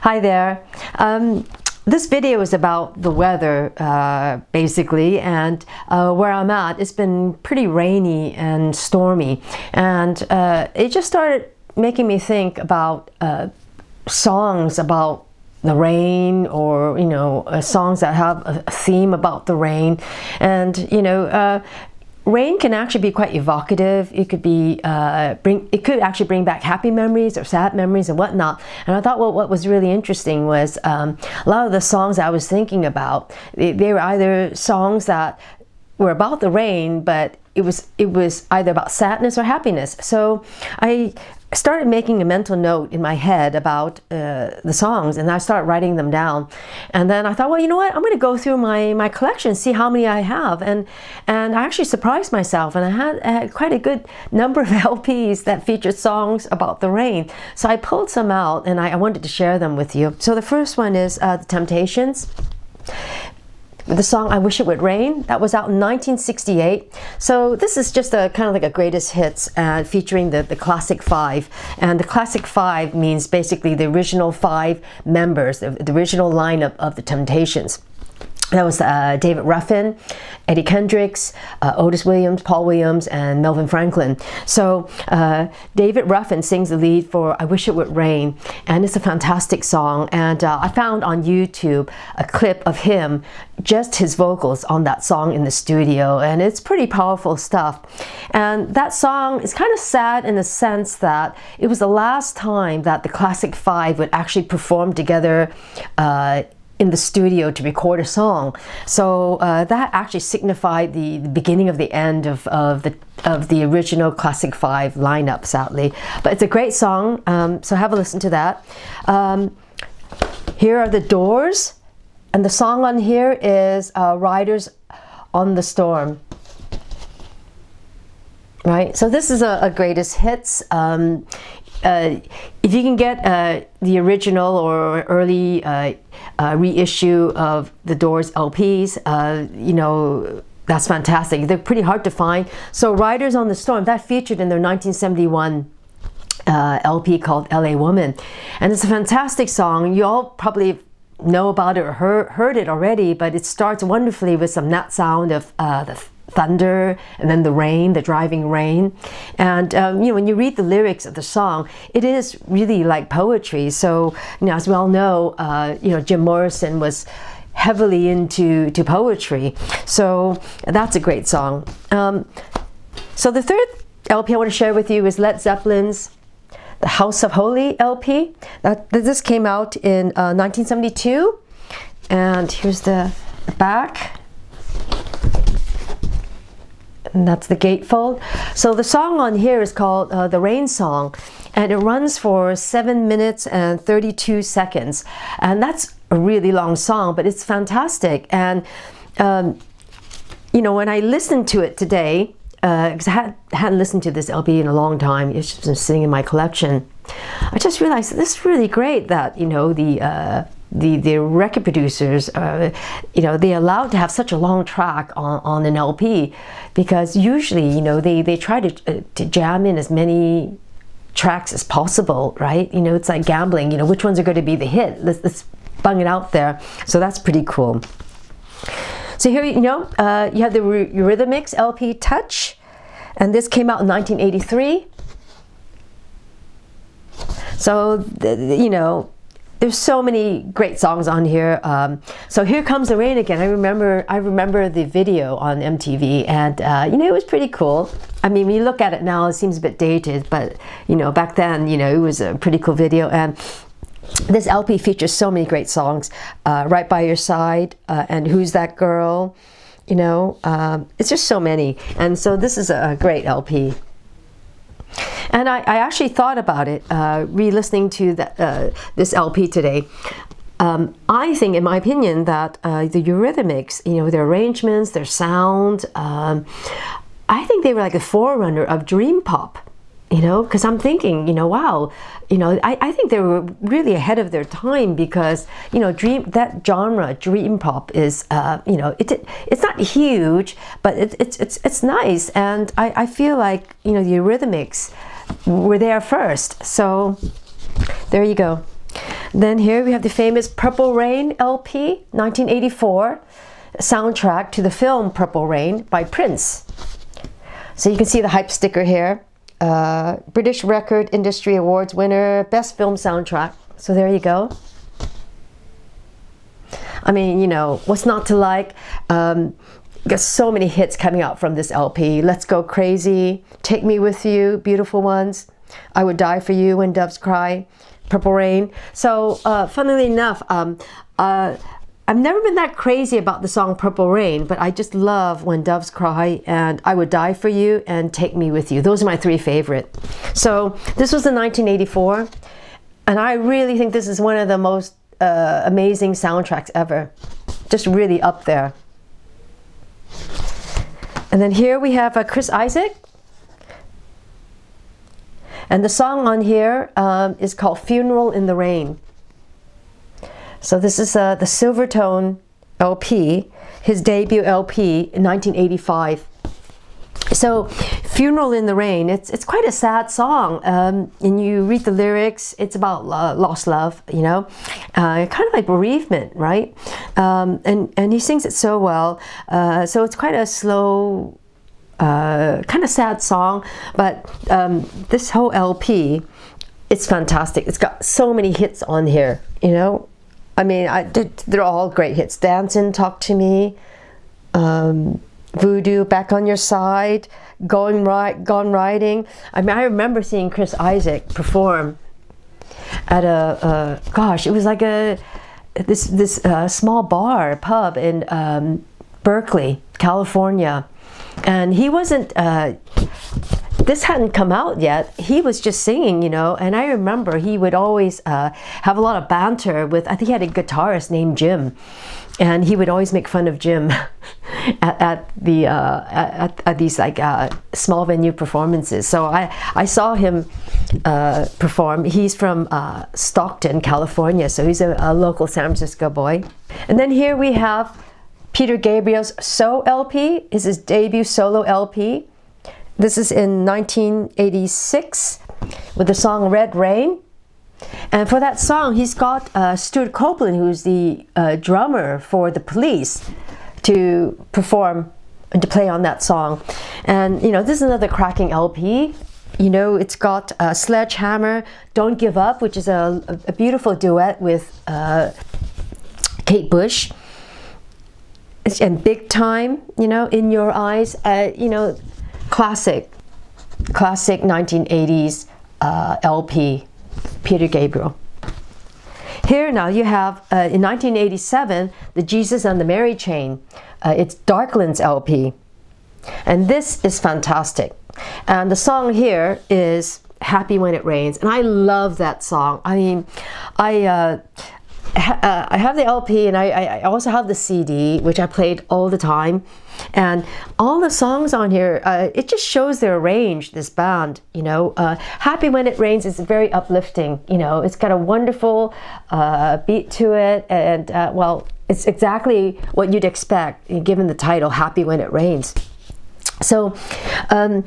Hi there. This video is about the weather, basically, and where I'm at, it's been pretty rainy and stormy, and it just started making me think about songs about the rain, or songs that have a theme about the rain. And rain can actually be quite evocative. It could be it could actually bring back happy memories or sad memories and whatnot. And I thought, well, what was really interesting was a lot of the songs I was thinking about, they were either songs that were about the rain, but it was either about sadness or happiness. So I started making a mental note in my head about the songs, and I started writing them down. And then I thought, well, you know what, I'm going to go through my collection, see how many I have. And I actually surprised myself, and I had quite a good number of LPs that featured songs about the rain. So I pulled some out, and I wanted to share them with you. So the first one is The Temptations. The song I Wish It Would Rain, that was out in 1968. So this is just a kind of like a greatest hits featuring the classic five. And the classic five means basically the original five members, the original lineup of the Temptations. That was David Ruffin, Eddie Kendricks, Otis Williams, Paul Williams, and Melvin Franklin. So David Ruffin sings the lead for I Wish It Would Rain, and it's a fantastic song. And I found on YouTube a clip of him, just his vocals on that song in the studio, and it's pretty powerful stuff. And that song is kind of sad in the sense that it was the last time that the Classic Five would actually perform together in the studio to record a song. So that actually signified the beginning of the end of the original Classic Five lineup, sadly. But it's a great song, so have a listen to that. Here are the Doors, and the song on here is Riders on the Storm. Right, so this is a greatest hits. If you can get the original or early reissue of the Doors LPs, that's fantastic. They're pretty hard to find. So Riders on the Storm, that featured in their 1971 LP called LA Woman. And it's a fantastic song. You all probably know about it or heard it already, but it starts wonderfully with some nut sound of the thunder, and then the rain, the driving rain. And when you read the lyrics of the song, it is really like poetry. So as we all know, Jim Morrison was heavily into poetry. So that's a great song. So the third LP I want to share with you is Led Zeppelin's The House of Holy LP. This came out in 1972, and here's the back. And that's the gatefold. So the song on here is called The Rain Song, and it runs for 7 minutes and 32 seconds. And that's a really long song, but it's fantastic. And when I listened to it today, because I hadn't listened to this LP in a long time, it's just been sitting in my collection, I just realized this is really great that the record producers, they allowed to have such a long track on an LP, because usually, they try to jam in as many tracks as possible, right? It's like gambling, which ones are going to be the hit. Let's bung it out there. So that's pretty cool. So here, you have the Eurythmics LP Touch, and this came out in 1983. So, there's so many great songs on here. So Here Comes the Rain Again. I remember the video on MTV, and it was pretty cool. I mean, when you look at it now, it seems a bit dated, but back then, it was a pretty cool video. And this LP features so many great songs. Right By Your Side, and Who's That Girl? It's just so many. And so this is a great LP. And I actually thought about it, re-listening to this LP today. I think, in my opinion, that the Eurythmics, their arrangements, their sound, I think they were like a forerunner of dream pop. Because I'm thinking, wow, I think they were really ahead of their time, because, that genre, dream pop, is, it's not huge, but it's nice. And I feel like, the Eurythmics were there first. So there you go. Then here we have the famous Purple Rain LP, 1984, soundtrack to the film Purple Rain by Prince. So you can see the hype sticker here. British Record Industry Awards winner, Best Film Soundtrack. So there you go. I mean, you know, what's not to like? Got so many hits coming out from this LP. Let's Go Crazy, Take Me With You, Beautiful Ones, I Would Die For You, When Doves Cry, Purple Rain. So funnily enough, I've never been that crazy about the song Purple Rain, but I just love When Doves Cry and I Would Die For You and Take Me With You. Those are my three favorite. So this was in 1984, and I really think this is one of the most amazing soundtracks ever. Just really up there. And then here we have Chris Isaak. And the song on here is called Funeral in the Rain. So this is the Silvertone LP, his debut LP in 1985. So Funeral in the Rain, it's quite a sad song. And you read the lyrics, it's about lost love, you know, kind of like bereavement, right? And he sings it so well. So it's quite a slow, kind of sad song, but this whole LP, it's fantastic. It's got so many hits on here, you know. I mean, they're all great hits. Dancin', Talk to Me, Voodoo, Back on Your Side, Gone Riding. I mean, I remember seeing Chris Isaak perform at a gosh, it was like this small pub in Berkeley, California, and he wasn't. This hadn't come out yet. He was just singing, you know, and I remember he would always have a lot of banter with, I think he had a guitarist named Jim, and he would always make fun of Jim at these like small venue performances. So I saw him perform. He's from Stockton, California, so he's a local San Francisco boy. And then here we have Peter Gabriel's So LP, is his debut solo LP. This is in 1986 with the song Red Rain. And for that song, he's got Stuart Copeland, who's the drummer for The Police, to perform and to play on that song. And, you know, this is another cracking LP. You know, it's got Sledgehammer, Don't Give Up, which is a beautiful duet with Kate Bush. And Big Time, you know, In Your Eyes, you know, classic 1980s LP, Peter Gabriel. Here now you have in 1987 the Jesus and the Mary Chain. It's Darkland's LP, and this is fantastic. And the song here is Happy When It Rains, and I love that song. I mean, I have the LP, and I also have the CD, which I played all the time. And all the songs on here, it just shows their range, this band, you know. Happy When It Rains is very uplifting, you know. It's got a wonderful beat to it, and well, it's exactly what you'd expect given the title, Happy When It Rains. So the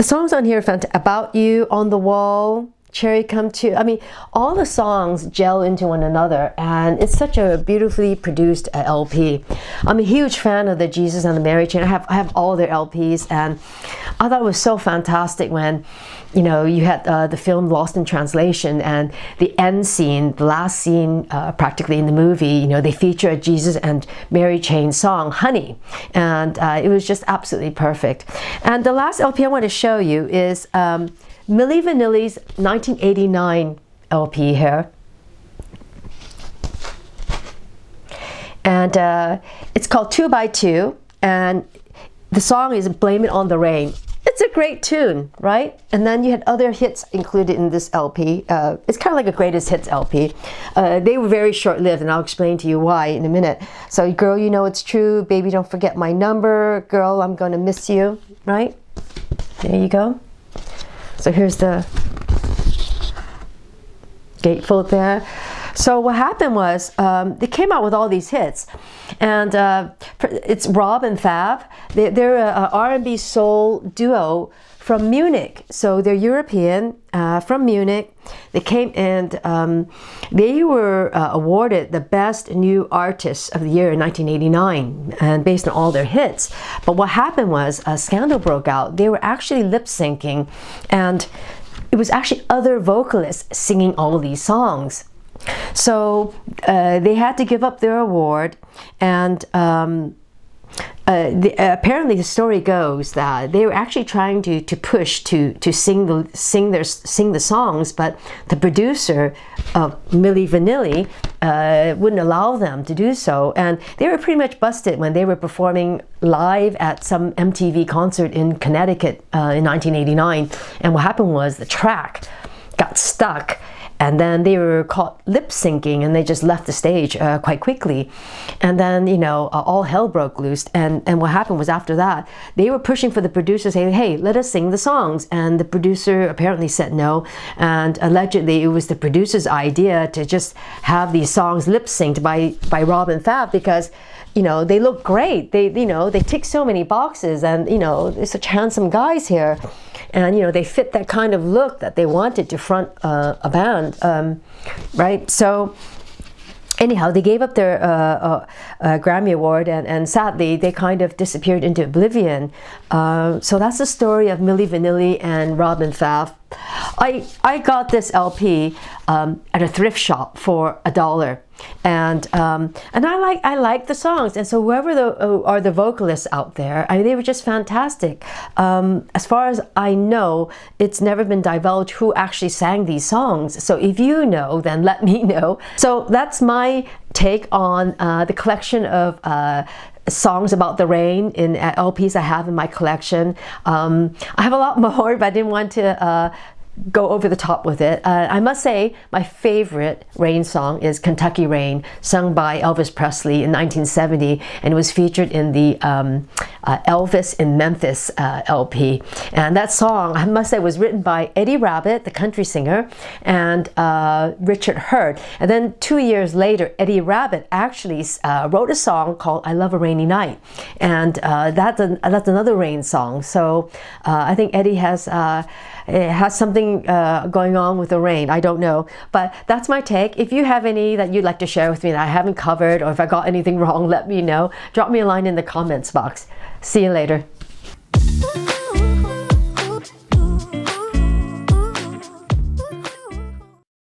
songs on here are About You, On the Wall, Cherry Come To. I mean, all the songs gel into one another, and it's such a beautifully produced LP. I'm a huge fan of the Jesus and the Mary Chain. I have all their LPs, and I thought it was so fantastic when, you know, you had the film Lost in Translation, and the end scene, the last scene practically in the movie, you know, they feature a Jesus and Mary Chain song, Honey, and it was just absolutely perfect. And the last LP I want to show you is Milli Vanilli's 1989 LP here. And it's called 2 by 2, and the song is Blame It on the Rain. It's a great tune, right? And then you had other hits included in this LP. It's kind of like a greatest hits LP. They were very short-lived, and I'll explain to you why in a minute. So, Girl, You Know It's True, Baby Don't Forget My Number, Girl, I'm Gonna Miss You, right? There you go. So here's the gatefold there. So what happened was they came out with all these hits, and it's Rob and Fab. They're an R&B soul duo from Munich. So they're European, from Munich. They came and they were awarded the Best New Artist of the Year in 1989, and based on all their hits. But what happened was a scandal broke out. They were actually lip syncing, and it was actually other vocalists singing all of these songs. So they had to give up their award, and apparently the story goes that they were actually trying to push to sing the songs, but the producer of Milli Vanilli wouldn't allow them to do so, and they were pretty much busted when they were performing live at some MTV concert in Connecticut in 1989. And what happened was the track got stuck, and then they were caught lip syncing, and they just left the stage quite quickly. And then, you know, all hell broke loose. And what happened was, after that, they were pushing for the producer, saying, hey, let us sing the songs. And the producer apparently said no. And allegedly, it was the producer's idea to just have these songs lip synced by Rob and Fab, because, you know, they look great. They, you know, they tick so many boxes, and, you know, they're such handsome guys here. And, you know, they fit that kind of look that they wanted to front a band, right? So anyhow, they gave up their Grammy Award, and sadly, they kind of disappeared into oblivion. So that's the story of Milli Vanilli and Rob and Fab. I got this LP at a thrift shop for $1. And I like the songs, and so whoever are the vocalists out there, I mean, they were just fantastic. As far as I know, it's never been divulged who actually sang these songs. So if you know, then let me know. So that's my take on the collection of songs about the rain in LPs I have in my collection. I have a lot more, but I didn't want to go over the top with it. I must say my favorite rain song is Kentucky Rain, sung by Elvis Presley in 1970, and it was featured in the Elvis in Memphis LP. And that song, I must say, was written by Eddie Rabbitt, the country singer, and Richard Hurt. And then 2 years later, Eddie Rabbitt actually wrote a song called I Love a Rainy Night, and that's another rain song. So I think Eddie has something going on with the rain. I don't know, but that's my take. If you have any that you'd like to share with me that I haven't covered, or if I got anything wrong, let me know. Drop me a line in the comments box. See you later.